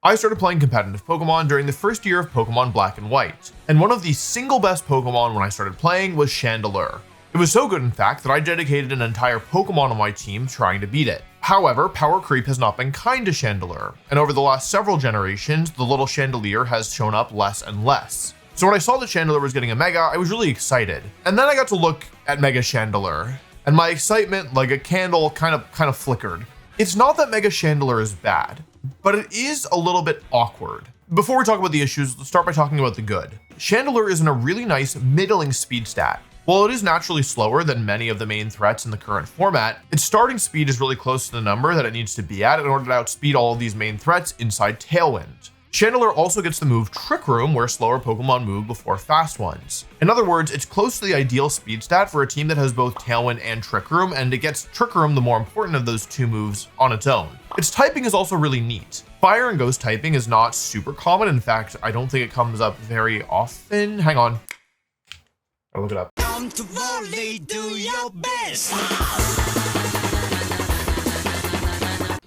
I started playing competitive Pokemon during the first year of Pokemon Black and White, and one of the single best Pokemon when I started playing was Chandelure. It was so good, in fact, that I dedicated an entire Pokemon on my team trying to beat it. However, power creep has not been kind to Chandelure, and over the last several generations, the little Chandelure has shown up less and less. So when I saw that Chandelure was getting a Mega, I was really excited. And then I got to look at Mega Chandelure, and my excitement, like a candle, kind of flickered. It's not that Mega Chandelure is bad, but it is a little bit awkward. Before we talk about the issues, let's start by talking about the good. Chandelure is in a really nice middling speed stat. While it is naturally slower than many of the main threats in the current format, its starting speed is really close to the number that it needs to be at in order to outspeed all of these main threats inside Tailwind. Chandelure also gets the move Trick Room, where slower Pokemon move before fast ones. In other words, it's close to the ideal speed stat for a team that has both Tailwind and Trick Room, and it gets Trick Room, the more important of those two moves, on its own. Its typing is also really neat. Fire and Ghost typing is not super common. In fact, I don't think it comes up very often. Hang on. I'll look it up. Come to Wolfey, do your best.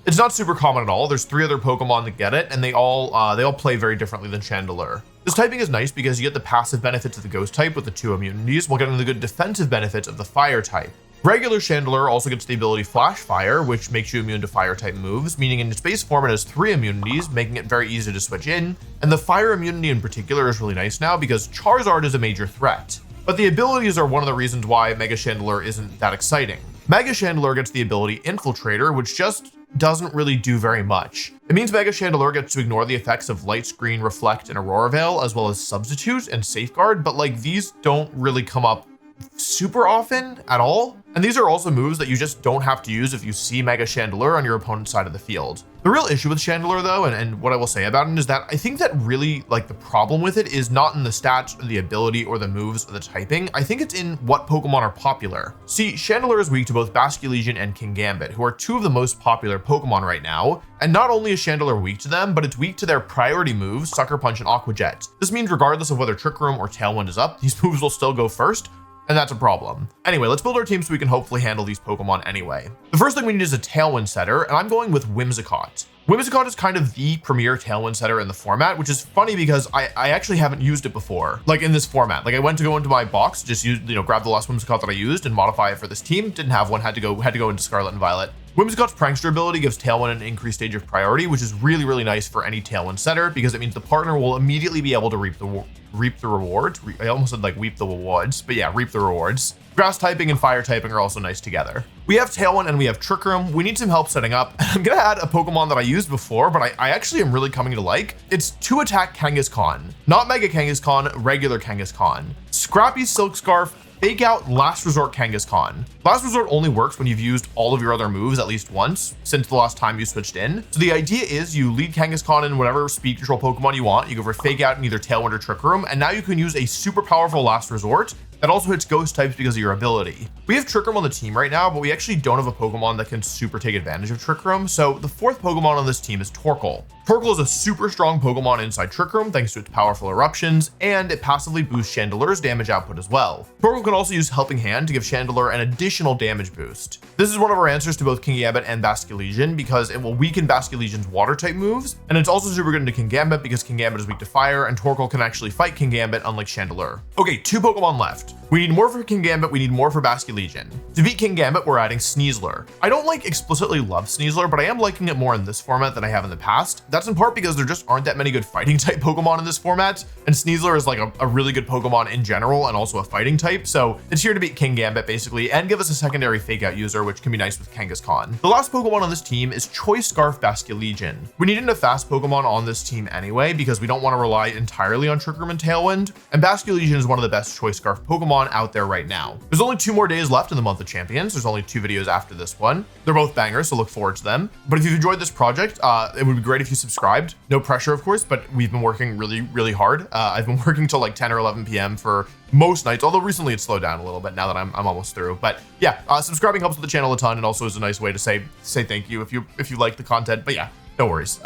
It's not super common at all. There's 3 other Pokemon that get it, and they all play very differently than Chandelure. This typing is nice because you get the passive benefits of the Ghost type with the 2 immunities, while getting the good defensive benefits of the Fire type. Regular Chandelure also gets the ability Flash Fire, which makes you immune to Fire type moves, meaning in its base form it has 3 immunities, making it very easy to switch in. And the Fire immunity in particular is really nice now because Charizard is a major threat. But the abilities are one of the reasons why Mega Chandelure isn't that exciting. Mega Chandelure gets the ability Infiltrator, which just doesn't really do very much. It means Mega Chandelure gets to ignore the effects of Light Screen, Reflect, and Aurora Veil, as well as Substitute and Safeguard, but like these don't really come up super often at all. And these are also moves that you just don't have to use if you see Mega Chandelure on your opponent's side of the field. The real issue with Chandelure though, and what I will say about it is that I think that really like the problem with it is not in the stats or the ability or the moves or the typing. I think it's in what Pokemon are popular. See, Chandelure is weak to both Basculegion and Kingambit, who are 2 of the most popular Pokemon right now. And not only is Chandelure weak to them, but it's weak to their priority moves, Sucker Punch and Aqua Jet. This means regardless of whether Trick Room or Tailwind is up, these moves will still go first. And that's a problem. Anyway, let's build our team so we can hopefully handle these Pokemon anyway. The first thing we need is a Tailwind setter, and I'm going with Whimsicott. Whimsicott is kind of the premier Tailwind setter in the format, which is funny because I actually haven't used it before, like in this format. Like I went to go into my box, just use, grab the last Whimsicott that I used and modify it for this team. Didn't have one, had to go into Scarlet and Violet. Whimsicott's Prankster ability gives Tailwind an increased stage of priority, which is really, really nice for any Tailwind setter because it means the partner will immediately be able to reap the rewards. I almost said like weep the rewards, but yeah, reap the rewards. Grass typing and Fire typing are also nice together. We have Tailwind and we have Trick Room. We need some help setting up. I'm gonna add a Pokemon that I used before, but I actually am really coming to like. It's 2-attack Kangaskhan, not Mega Kangaskhan, regular Kangaskhan. Scrappy Silk Scarf, Fake Out, Last Resort Kangaskhan. Last Resort only works when you've used all of your other moves at least once since the last time you switched in. So the idea is you lead Kangaskhan in whatever speed control Pokemon you want. You go for Fake Out in either Tailwind or Trick Room, and now you can use a super powerful Last Resort that also hits Ghost types because of your ability. We have Trick Room on the team right now, but we actually don't have a Pokemon that can super take advantage of Trick Room. So the 4th Pokemon on this team is Torkoal. Torkoal is a super strong Pokemon inside Trick Room thanks to its powerful eruptions, and it passively boosts Chandelure's damage output as well. Torkoal can also use Helping Hand to give Chandelure an additional damage boost. This is one of our answers to both Kingambit and Basculegion because it will weaken Basculegion's water type moves, and it's also super good into Kingambit because Kingambit is weak to fire, and Torkoal can actually fight Kingambit unlike Chandelure. Okay, 2 Pokemon left. We need more for Kingambit, we need more for Basculegion. To beat Kingambit, we're adding Sneasler. I don't explicitly love Sneasler, but I am liking it more in this format than I have in the past. That's in part because there just aren't that many good fighting type Pokemon in this format, and Sneasler is like a really good Pokemon in general and also a fighting type, so it's here to beat Kingambit basically and give us a secondary Fake Out user, which can be nice with Kangaskhan. The last Pokemon on this team is Choice Scarf Basculegion. We needed a fast Pokemon on this team anyway because we don't want to rely entirely on Trick Room and Tailwind, and Basculegion is one of the best Choice Scarf Pokemon out there right now. There's only 2 more days left in the month of champions. There's only 2 videos after this one. They're both bangers, so look forward to them. But if you've enjoyed this project, it would be great if you subscribed. No pressure, of course, but we've been working really, really hard. I've been working till like 10 or 11 p.m. for most nights, although recently it's slowed down a little bit now that I'm almost through. But yeah, subscribing helps with the channel a ton and also is a nice way to say thank you if you like the content. But yeah, no worries.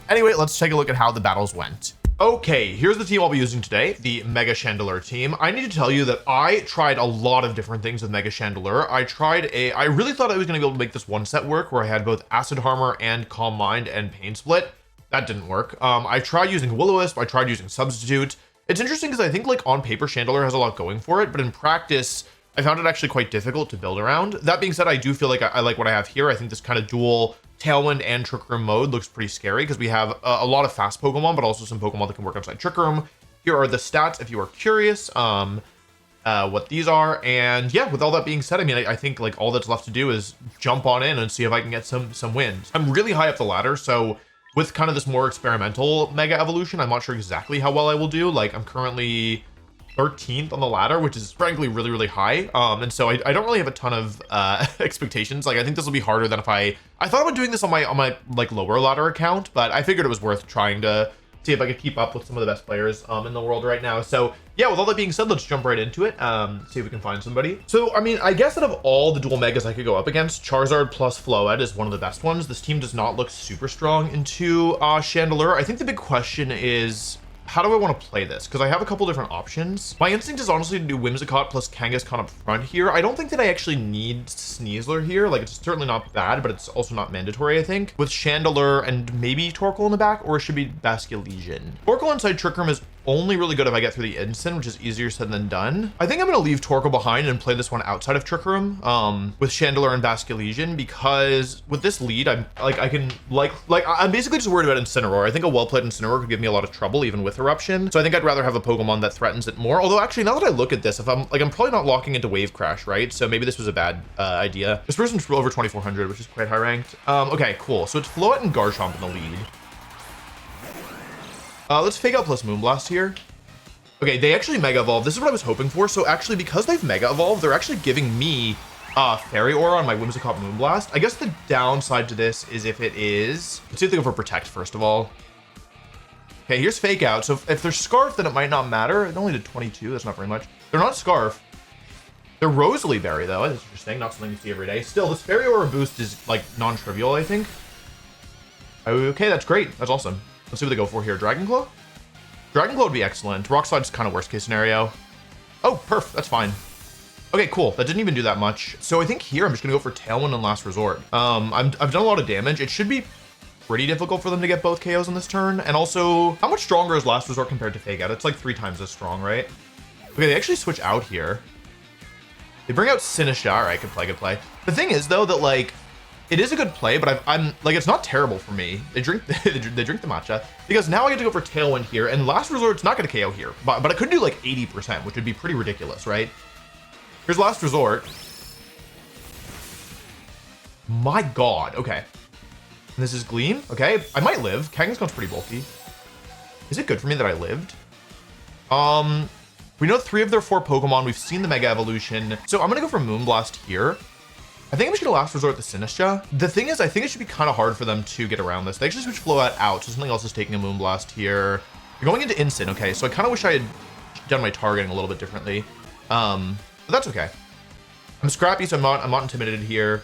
Anyway, let's take a look at how the battles went. Okay, here's the team I'll be using today, the Mega Chandelure team. I need to tell you that I tried a lot of different things with Mega Chandelure. I really thought I was going to be able to make this one set work where I had both Acid Armor and Calm Mind and Pain Split. That didn't work. I tried using Will-O-Wisp. I tried using Substitute. It's interesting because I think like on paper, Chandelure has a lot going for it, but in practice, I found it actually quite difficult to build around. That being said, I do feel like I like what I have here. I think this kind of dual Tailwind and Trick Room mode looks pretty scary because we have a lot of fast Pokemon, but also some Pokemon that can work outside Trick Room. Here are the stats if you are curious what these are. And yeah, with all that being said, I mean, I think like all that's left to do is jump on in and see if I can get some wins. I'm really high up the ladder, so with kind of this more experimental Mega Evolution, I'm not sure exactly how well I will do. Like I'm currently 13th on the ladder, which is frankly really, really high. And so I don't really have a ton of expectations. Like I think this will be harder than if I thought about doing this on my like lower ladder account, but I figured it was worth trying to see if I could keep up with some of the best players in the world right now. So yeah, with all that being said, let's jump right into it. See if we can find somebody. So I mean, I guess out of all the dual megas I could go up against, Charizard plus Floette is one of the best ones. This team does not look super strong into Chandelure. I think the big question is, how do I want to play this? Because I have a couple different options. My instinct is honestly to do Whimsicott plus Kangaskhan up front here. I don't think that I actually need Sneasler here. Like, it's certainly not bad, but it's also not mandatory, I think. With Chandelure and maybe Torkoal in the back, or it should be Basculegion. Torkoal inside Trick Room is only really good if I get through the Instant, which is easier said than done. I think I'm going to leave Torkoal behind and play this one outside of Trick Room with Chandelure and Basculegion, because with this lead, I'm basically just worried about Incineroar. I think a well-played Incineroar could give me a lot of trouble even with Eruption. So I think I'd rather have a Pokemon that threatens it more. Although actually, now that I look at this, if I'm probably not locking into Wave Crash, right? So maybe this was a bad idea. This person's over 2,400, which is quite high ranked. Okay, cool. So it's Floette and Garchomp in the lead. Let's Fake Out plus Moonblast here. Okay, they actually Mega Evolve. This is what I was hoping for. So actually, because they've Mega Evolved, they're actually giving me Fairy Aura on my Whimsicott Moonblast. I guess the downside to this is if it is... Let's see if they go for Protect first of all. Okay, here's Fake Out. So if they're Scarf, then it might not matter. It only did 22. That's not very much. They're not Scarf. They're Rosalie Berry, though. That's interesting. Not something you see every day. Still, this Fairy Aura boost is, like, non-trivial, I think. Okay, that's great. That's awesome. Let's see what they go for here. Dragon Claw? Dragon Claw would be excellent. Rock Slide's kind of worst case scenario. Oh, perf. That's fine. Okay, cool. That didn't even do that much. So I think here I'm just going to go for Tailwind and Last Resort. I've done a lot of damage. It should be pretty difficult for them to get both KOs on this turn. And also, how much stronger is Last Resort compared to Fake Out? It's like 3 times as strong, right? Okay, they actually switch out here. They bring out Sinistcha. All right, good play, good play. The thing is, though, that like, it is a good play, but I'm like, it's not terrible for me. They drink the matcha because now I get to go for Tailwind here, and Last Resort's not going to KO here, but I could do like 80%, which would be pretty ridiculous, right? Here's Last Resort. My God. Okay. And this is Gleam. Okay, I might live. Kangaskhan's pretty bulky. Is it good for me that I lived? We know 3 of their 4 Pokemon. We've seen the Mega Evolution, so I'm gonna go for Moonblast here. I think I'm just gonna Last Resort the Sinistcha. The thing is, I think it should be kind of hard for them to get around this. They actually switch Floette out, so something else is taking a Moonblast here. You're going into Instant, okay, so I kind of wish I had done my targeting a little bit differently. But that's okay. I'm scrappy, so I'm not intimidated here.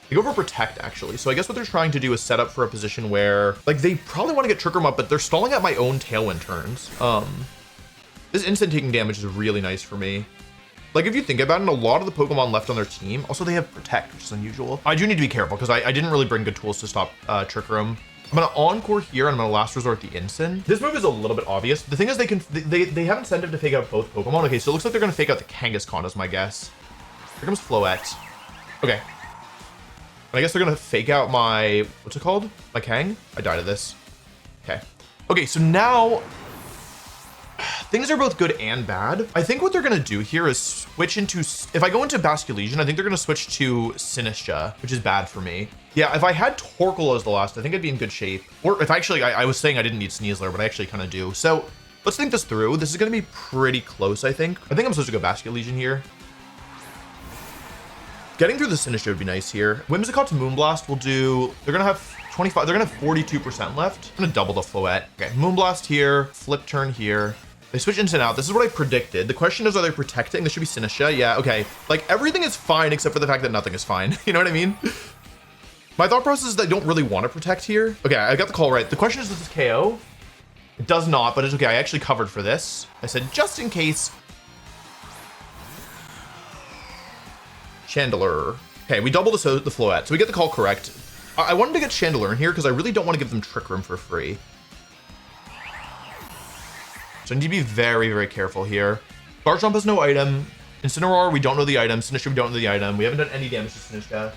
They go for Protect, actually. So I guess what they're trying to do is set up for a position where, like, they probably want to get Trick Room up, but they're stalling at my own Tailwind turns. This Instant taking damage is really nice for me. Like, if you think about it, a lot of the Pokemon left on their team, also they have Protect, which is unusual. I do need to be careful because I didn't really bring good tools to stop Trick Room. I'm gonna Encore here, and I'm gonna Last Resort the Instant. This move is a little bit obvious. The thing is, they have incentive to fake out both Pokemon. Okay, so it looks like they're gonna fake out the Kangaskhan is my guess. Here comes Floette. Okay. And I guess they're gonna fake out my, what's it called? My Kang? I died of this. Okay. Okay, so now things are both good and bad. I think what they're gonna do here is switch into, if I go into Basculegion, I think they're gonna switch to Sinistcha, which is bad for me. Yeah, if I had Torkoal as the last, I think I'd be in good shape. Or if actually, I was saying I didn't need Sneasler, but I actually kind of do. So let's think this through. This is gonna be pretty close, I think. I think I'm supposed to go Basculegion here. Getting through the Sinistcha would be nice here. Whimsicott to Moonblast will do, they're gonna have 25, they're gonna have 42% left. I'm gonna double the Floette. Okay, Moonblast here, flip turn here. They switch Instant out. This is what I predicted. The question is, are they protecting? This should be Sinistcha. Yeah, okay. Like, everything is fine except for the fact that nothing is fine. You know what I mean? My thought process is that I don't really want to protect here. Okay, I got the call right. The question is, does this KO? It does not, but it's okay. I actually covered for this. I said, just in case. Chandelure. Okay, we double the Floette, so we get the call correct. I wanted to get Chandelure in here because I really don't want to give them Trick Room for free. So I need to be very, very careful here. Garchomp has no item. Incineroar, we don't know the item. Sinistcha, we don't know the item. We haven't done any damage to Sinistcha.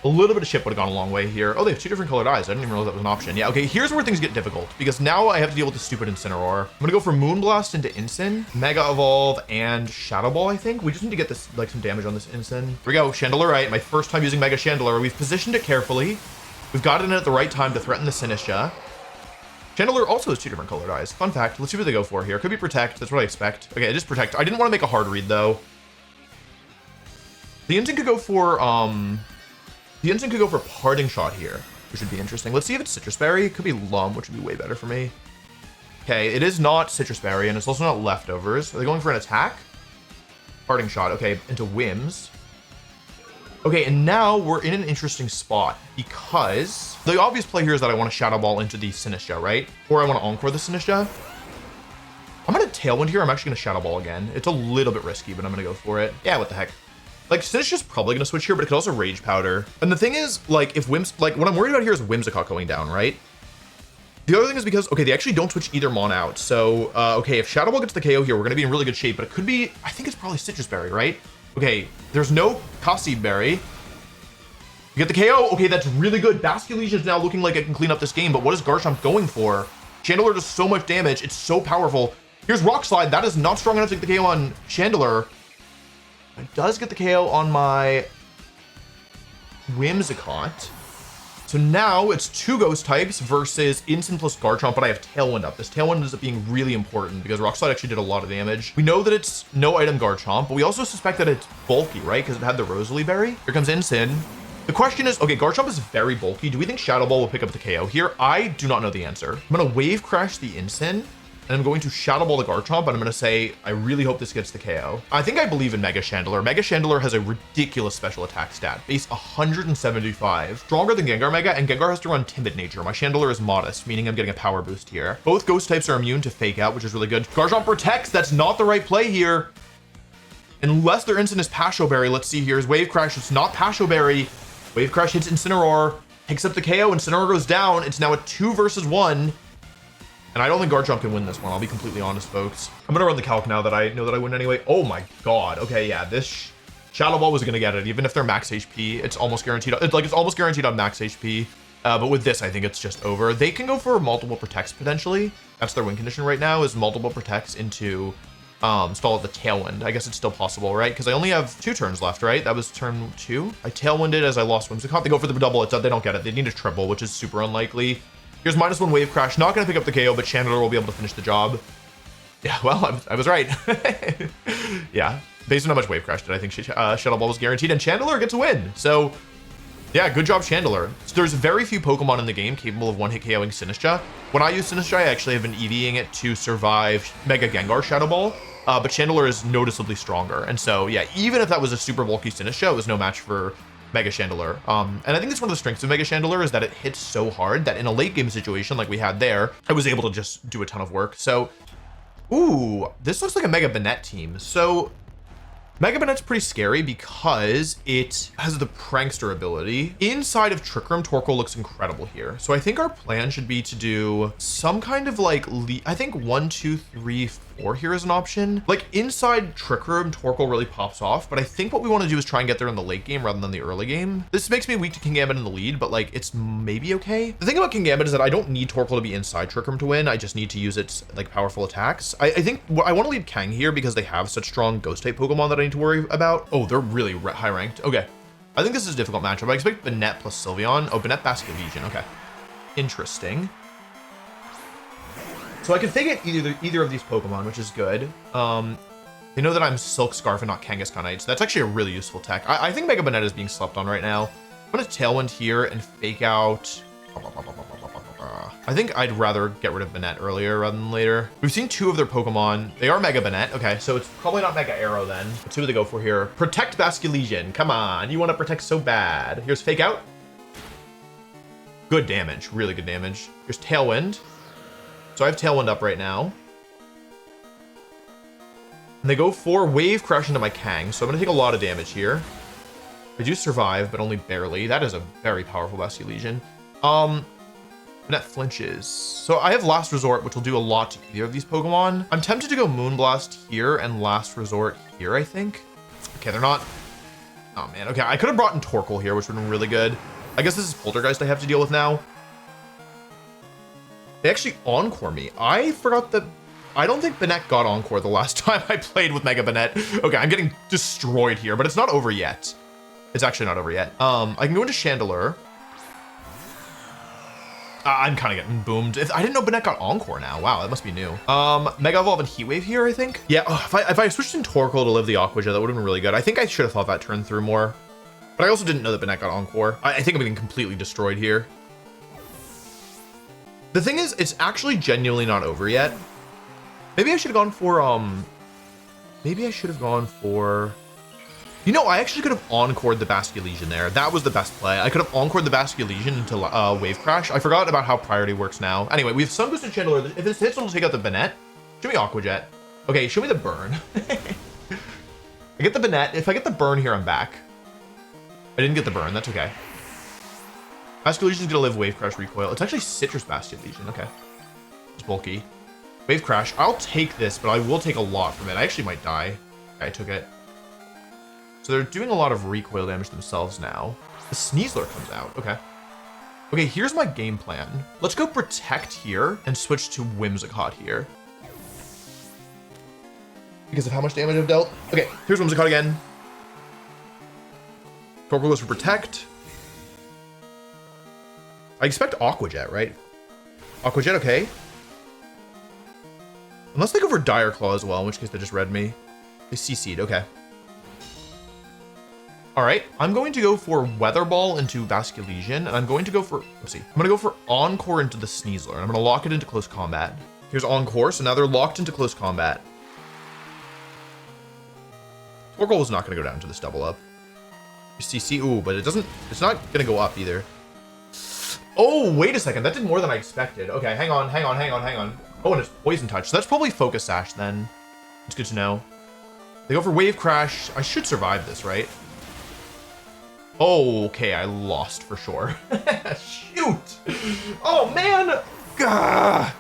A little bit of chip would have gone a long way here. Oh, they have 2 different colored eyes. I didn't even realize that was an option. Yeah, okay, here's where things get difficult because now I have to deal with the stupid Incineroar. I'm gonna go for Moonblast into Incin, Mega Evolve, and Shadow Ball, I think. We just need to get this, like, some damage on this Incin. Here we go, Chandelure, right? My first time using Mega Chandelure. We've positioned it carefully. We've got it in at the right time to threaten the Sinistcha. Chandelure also has 2 different colored eyes. Fun fact, let's see what they go for here. Could be Protect, that's what I expect. Okay, it is Protect. I didn't want to make a hard read, though. The Incin could go for, Parting Shot here, which would be interesting. Let's see if it's Citrus Berry. It could be Lum, which would be way better for me. Okay, it is not Citrus Berry, and it's also not Leftovers. Are they going for an attack? Parting Shot, okay, into Whims. Okay, and now we're in an interesting spot because the obvious play here is that I want to Shadow Ball into the Sinistcha, right? Or I want to Encore the Sinistcha. I'm going to Tailwind here. I'm actually going to Shadow Ball again. It's a little bit risky, but I'm going to go for it. Yeah, what the heck. Like, Sinistcha's probably going to switch here, but it could also Rage Powder. And the thing is, like, if Whims, like, what I'm worried about here is Whimsicott going down, right? The other thing is because, okay, they actually don't switch either Mon out. So, okay, if Shadow Ball gets the KO here, we're going to be in really good shape, but it could be, I think it's probably Citrus Berry, right? Okay, there's no Cassie Berry. You get the KO. Okay, that's really good. Basculegion is now looking like it can clean up this game, but what is Garchomp going for? Chandelure does so much damage. It's so powerful. Here's Rock Slide. That is not strong enough to get the KO on Chandelure. It does get the KO on my Whimsicott. So now it's 2 ghost types versus Incin plus Garchomp, but I have Tailwind up. This Tailwind ends up being really important because Rock Slide actually did a lot of damage. We know that it's no item Garchomp, but we also suspect that it's bulky, right? Because it had the Rosalie Berry. Here comes Incin. The question is, okay, Garchomp is very bulky. Do we think Shadow Ball will pick up the KO here? I do not know the answer. I'm going to Wave Crash the Incin. And I'm going to Shadow Ball the Garchomp, and I'm going to say, I really hope this gets the KO. I think I believe in Mega Chandelure. Mega Chandelure has a ridiculous special attack stat, base 175. Stronger than Gengar Mega, and Gengar has to run Timid Nature. My Chandelure is modest, meaning I'm getting a power boost here. Both ghost types are immune to Fake Out, which is really good. Garchomp protects. That's not the right play here. Unless their Incin is Pasho Berry. Let's see here. Is Wave Crash. It's not Pasho Berry. Wave Crash hits Incineroar, picks up the KO, Incineroar goes down. It's now a 2 versus 1. And I don't think Garchomp can win this one. I'll be completely honest, folks. I'm going to run the calc now that I know that I win anyway. Oh my god. Okay, yeah, this Shadow Ball was going to get it. Even if they're max HP, it's almost guaranteed. It's almost guaranteed on max HP. But with this, I think it's just over. They can go for multiple protects potentially. That's their win condition right now, is multiple protects into stall at the Tailwind. I guess it's still possible, right? Because I only have 2 turns left, right? That was turn 2. I Tailwinded as I lost Whimsicott. They go for the double. They don't get it. They need a triple, which is super unlikely. Here's -1 Wave Crash. Not going to pick up the KO, but Chandelure will be able to finish the job. Yeah, well, I was right. Yeah, based on how much Wave Crash did, I think Shadow Ball was guaranteed, and Chandelure gets a win. So, yeah, good job, Chandelure. So there's very few Pokemon in the game capable of one-hit KOing Sinistcha. When I use Sinistcha, I actually have been EVing it to survive Mega Gengar Shadow Ball, but Chandelure is noticeably stronger. And so, yeah, even if that was a super bulky Sinistcha, it was no match for Mega Chandelure. And I think that's one of the strengths of Mega Chandelure is that it hits so hard that in a late game situation like we had there, I was able to just do a ton of work. So, ooh, this looks like a Mega Banette team. So Mega Banette's pretty scary because it has the Prankster ability. Inside of Trick Room, Torkoal looks incredible here. So I think our plan should be to do some kind of like, I think 1, 2, 3, 4 here is an option. Like inside Trick Room, Torkoal really pops off, but I think what we want to do is try and get there in the late game rather than the early game. This makes me weak to Kingambit in the lead, but like it's maybe okay. The thing about Kingambit is that I don't need Torkoal to be inside Trick Room to win. I just need to use its like powerful attacks. I think I want to lead Kang here because they have such strong ghost type Pokemon that I need to worry about. Oh, they're really high ranked. Okay. I think this is a difficult matchup. I expect Banette plus Sylveon. Oh, Banette Basculegion. Okay. Interesting. So I can fake it either of these Pokemon, which is good. They know that I'm Silk Scarf and not Kangaskhanite, so that's actually a really useful tech. I think Mega Banette is being slept on right now. I'm gonna Tailwind here and fake out. I think I'd rather get rid of Banette earlier rather than later. We've seen 2 of their Pokemon. They are Mega Banette. Okay, so it's probably not Mega Arrow then. Let's see what they go for here. Protect Basculegion. Come on, you want to protect so bad. Here's Fake Out. Good damage, really good damage. Here's Tailwind. So I have Tailwind up right now. And they go for Wave Crash into my Kang, so I'm going to take a lot of damage here. I do survive, but only barely. That is a very powerful Basculegion. Net flinches. So I have Last Resort, which will do a lot to either of these Pokemon. I'm tempted to go Moonblast here and Last Resort here, I think. Okay, they're not. Oh man, okay. I could have brought in Torkoal here, which would have been really good. I guess this is Poltergeist I have to deal with now. They actually Encore me. I forgot that. I don't think Banette got Encore the last time I played with Mega Banette. Okay, I'm getting destroyed here, but it's not over yet. It's actually not over yet. I can go into Chandelure. I'm kind of getting boomed. I didn't know Banette got Encore now. Wow, that must be new. Mega Evolve and Heat Wave here, I think. Yeah, if I switched in Torkoal to live the Aqua Jet, that would have been really good. I think I should have thought that turn through more. But I also didn't know that Banette got Encore. I think I'm getting completely destroyed here. The thing is, it's actually genuinely not over yet. Maybe I should have gone for, maybe I should have gone for, you know, I actually could have encored the Basculegion there. That was the best play. I could have encored the Basculegion into Wave Crash. I forgot about how priority works now. Anyway, we have Sun Boost and Chandelure. If this hits, it'll take out the Banette. Show me Aqua Jet. Okay, show me the burn. I get the Banette. If I get the burn here, I'm back. I didn't get the burn. That's okay. Basculegion's gonna live Wave Crash Recoil. It's actually Citrus Basculegion. Okay. It's bulky. Wave Crash. I'll take this, but I will take a lot from it. I actually might die. Okay, I took it. So they're doing a lot of recoil damage themselves now. The Sneasler comes out. Okay. Okay, here's my game plan. Let's go Protect here and switch to Whimsicott here. Because of how much damage I've dealt. Okay, here's Whimsicott again. Torkoal goes for Protect. I expect Aqua Jet, right? Aqua Jet, okay. Unless they go for Dire Claw as well, in which case they just read me. They CC'd, okay. All right, I'm going to go for Weather Ball into Basculegion, and I'm going to go for, let's see. I'm gonna go for Encore into the Sneasler, and I'm gonna lock it into close combat. Here's Encore, so now they're locked into close combat. Torkoal is not gonna go down to this double up. CC, ooh, but it's not gonna go up either. Oh, wait a second, that did more than I expected. Okay, hang on. Oh, and it's Poison Touch, so that's probably Focus Sash then. It's good to know. They go for Wave Crash. I should survive this, right? Oh, okay, I lost for sure. Shoot! Oh, man! Gah!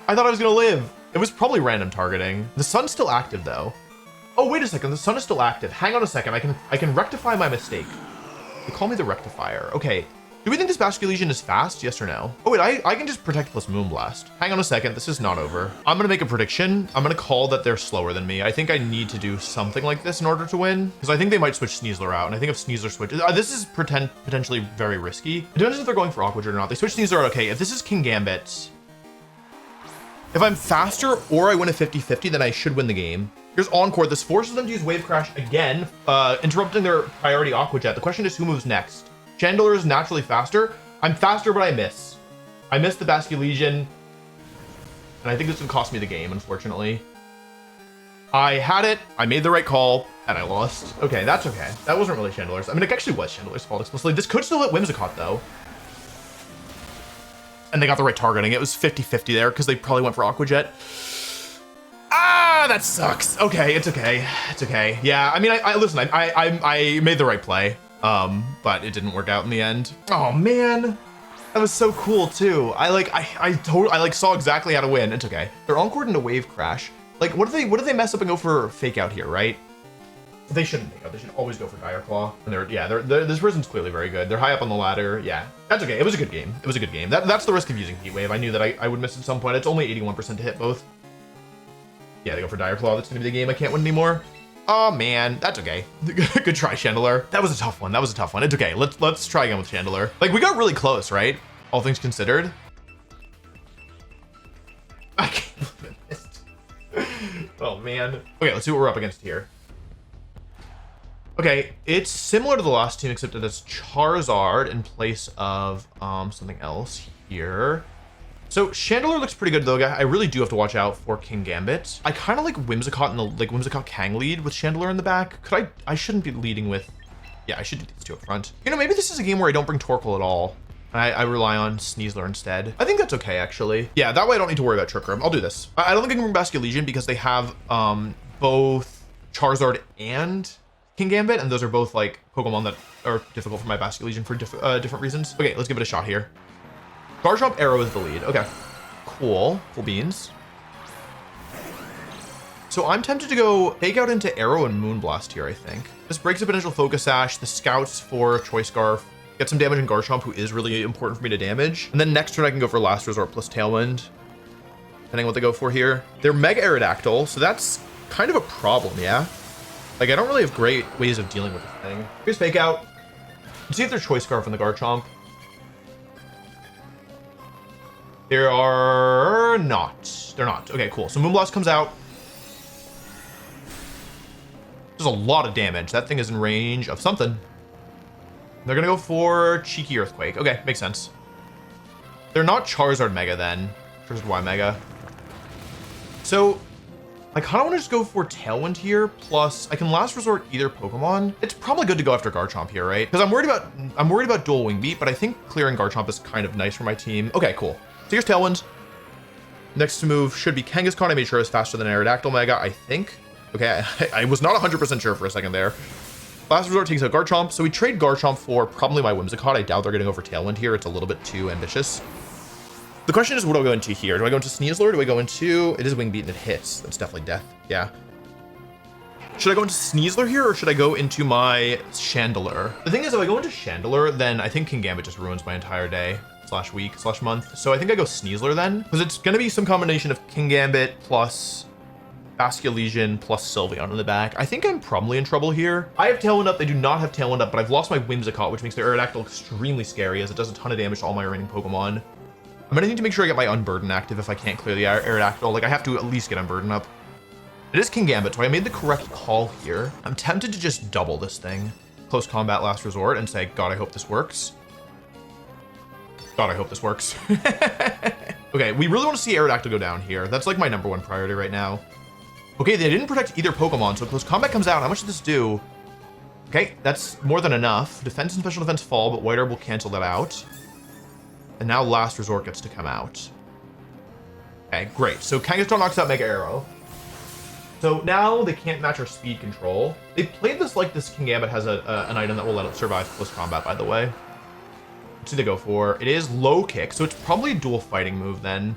I thought I was gonna live. It was probably random targeting. The sun's still active, though. Oh, wait a second, the sun is still active. Hang on a second, I can rectify my mistake. They call me the Rectifier. Okay. Do we think this Basculegion is fast? Yes or no? Oh, wait, I can just Protect plus Moonblast. Hang on a second. This is not over. I'm going to make a prediction. I'm going to call that they're slower than me. I think I need to do something like this in order to win, because I think they might switch Sneasler out. And I think if Sneasler switches, this is potentially very risky. It depends if they're going for Aqua Jet or not. They switch Sneasler out. Okay, if this is King Gambit, if I'm faster or I win a 50-50, then I should win the game. Here's Encore. This forces them to use Wave Crash again, interrupting their priority Aqua Jet. The question is who moves next? Chandelure is naturally faster. I'm faster, but I miss. I missed the Basculegion. And I think this would cost me the game, unfortunately. I had it, I made the right call, and I lost. Okay, that's okay. That wasn't really Chandelure's. I mean, it actually was Chandelure's fault explicitly. This could still hit Whimsicott, though. And they got the right targeting. It was 50-50 there, because they probably went for Aqua Jet. Ah, that sucks. Okay, it's okay. It's okay. Yeah, I mean, listen, I made the right play. But it didn't work out in the end. Oh man, that was so cool too. I saw exactly how to win. It's okay. They're encored into Wave Crash. Like, what if they mess up and go for Fake Out here, right? They shouldn't make out. They should always go for Dire Claw. And this person's clearly very good. They're high up on the ladder. Yeah, that's okay. It was a good game. It was a good game. That's the risk of using Heat Wave. I knew that I would miss at some point. It's only 81% to hit both. Yeah, they go for Dire Claw. That's gonna be the game. I can't win anymore. Oh man, that's okay. Good try, Chandelure. That was a tough one. It's okay. Let's try again with Chandelure. Like, we got really close, right? All things considered. I can't believe I missed. Oh man. Okay, let's see what we're up against here. Okay, it's similar to the last team, except that it's Charizard in place of something else here. So Chandelure looks pretty good though, guy. I really do have to watch out for King Gambit. I kind of like Whimsicott in the Whimsicott Kang lead with Chandelure in the back. I shouldn't be leading with, yeah, I should do these two up front. You know, maybe this is a game where I don't bring Torkoal at all. I rely on Sneasler instead. I think that's okay actually. Yeah, that way I don't need to worry about Trick Room. I'll do this. I don't think I can bring Basculegion because they have both Charizard and King Gambit, and those are both like Pokemon that are difficult for my Basculegion for different reasons. Okay, let's give it a shot here. Garchomp Arrow is the lead. Okay, cool. Full beans. So I'm tempted to go Fake Out into Arrow and Moonblast here, I think. This breaks a potential Focus Sash, the Scouts for Choice Scarf, get some damage in Garchomp, who is really important for me to damage. And then next turn I can go for Last Resort plus Tailwind, depending on what they go for here. They're Mega Aerodactyl, so that's kind of a problem, yeah? Like, I don't really have great ways of dealing with this thing. Here's Fake Out. Let's see if there's Choice Scarf in the Garchomp. There are not. They're not. Okay, cool. So Moonblast comes out. There's a lot of damage. That thing is in range of something. They're gonna go for Cheeky Earthquake. Okay, makes sense. They're not Charizard Mega then. Charizard Y Mega. So I kind of want to just go for Tailwind here. Plus, I can Last Resort either Pokemon. It's probably good to go after Garchomp here, right? Because I'm worried about dual Wing Beat, but I think clearing Garchomp is kind of nice for my team. Okay, cool. So here's Tailwind. Next move should be Kangaskhan. I made sure it's faster than Aerodactyl Mega, I think. Okay, I was not 100% sure for a second there. Last Resort takes out Garchomp, so we trade Garchomp for probably my Whimsicott. I doubt they're going to go for Tailwind here. It's a little bit too ambitious. The question is, what do I go into here? Do I go into Sneasler? Do I go into... It is Wing Beat and it hits. That's definitely death. Yeah. Should I go into Sneasler here, or should I go into my Chandelure? The thing is, if I go into Chandelure, then I think Kingambit just ruins my entire day, / week, / month. So I think I go Sneasler then, because it's going to be some combination of Kingambit plus Basculegion plus Sylveon in the back. I think I'm probably in trouble here. I have Tailwind up. They do not have Tailwind up, but I've lost my Whimsicott, which makes their Aerodactyl extremely scary, as it does a ton of damage to all my remaining Pokemon. I'm gonna need to make sure I get my Unburden active if I can't clear the Aerodactyl. Like, I have to at least get Unburden up. It is Kingambit, so I made the correct call here. I'm tempted to just double this thing. Close Combat Last Resort and say, God, I hope this works. God, I hope this works. Okay, we really want to see Aerodactyl go down here. That's like my #1 priority right now. Okay, they didn't protect either Pokemon, so Close Combat comes out. How much did this do? Okay, that's more than enough. Defense and Special Defense fall, but White Herb will cancel that out. And now Last Resort gets to come out. Okay, great. So Kangaskhan knocks out Mega Arrow. So now they can't match our speed control. They played this like this Kingambit has an item that will let it survive Close Combat, by the way. Let's see what they go for. It is Low Kick, so it's probably a dual fighting move then.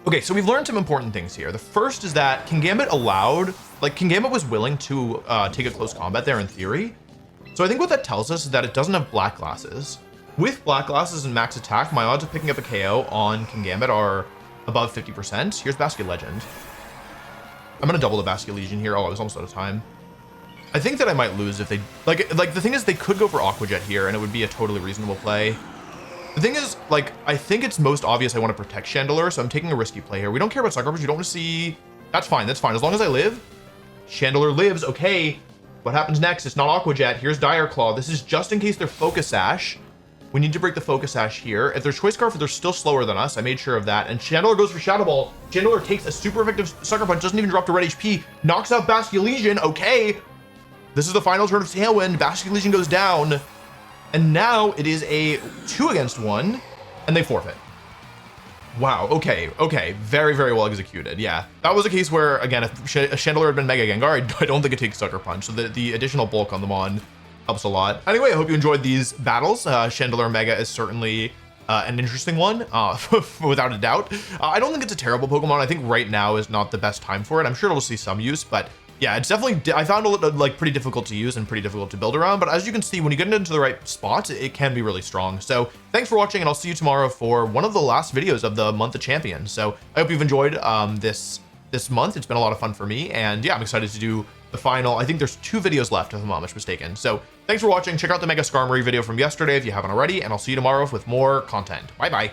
Okay, so we've learned some important things here. The first is that Kingambit Kingambit was willing to take a Close Combat there in theory. So I think what that tells us is that it doesn't have Black Glasses. With Black Glasses and Max Attack, my odds of picking up a KO on Kingambit are above 50%. Here's Basket Legend. I'm gonna double the Basculegion here. Oh, I was almost out of time. I think that I might lose if they like the thing is they could go for Aqua Jet here and it would be a totally reasonable play. The thing is, like, I think it's most obvious I want to protect Chandelure, so I'm taking a risky play here. We don't care about Sucker Punch. We don't want to see... That's fine. That's fine. As long as I live. Chandelure lives. Okay. What happens next? It's not Aqua Jet. Here's Dire Claw. This is just in case they're Focus Sash. We need to break the Focus Sash here. If they're Choice Scarf, they're still slower than us. I made sure of that. And Chandelure goes for Shadow Ball. Chandelure takes a super effective Sucker Punch. Doesn't even drop to red HP. Knocks out Basculegion. Okay. This is the final turn of Tailwind. Basculegion goes down. And now it is a 2-against-1, and they forfeit. Wow, okay, very, very well executed, yeah. That was a case where, again, if Chandelure had been Mega Gengar, I don't think it takes Sucker Punch, so the additional bulk on the Mon helps a lot. Anyway, I hope you enjoyed these battles. Chandelure Mega is certainly an interesting one, without a doubt. I don't think it's a terrible Pokemon. I think right now is not the best time for it. I'm sure it'll see some use, but yeah, it's definitely, I found it like pretty difficult to use and pretty difficult to build around, but as you can see, when you get into the right spots, it can be really strong. So thanks for watching, and I'll see you tomorrow for one of the last videos of the month of champions. So I hope you've enjoyed this month. It's been a lot of fun for me, and yeah, I'm excited to do the final. I think there's 2 videos left, if I'm not much mistaken. So thanks for watching. Check out the Mega Skarmory video from yesterday if you haven't already, and I'll see you tomorrow with more content. Bye bye.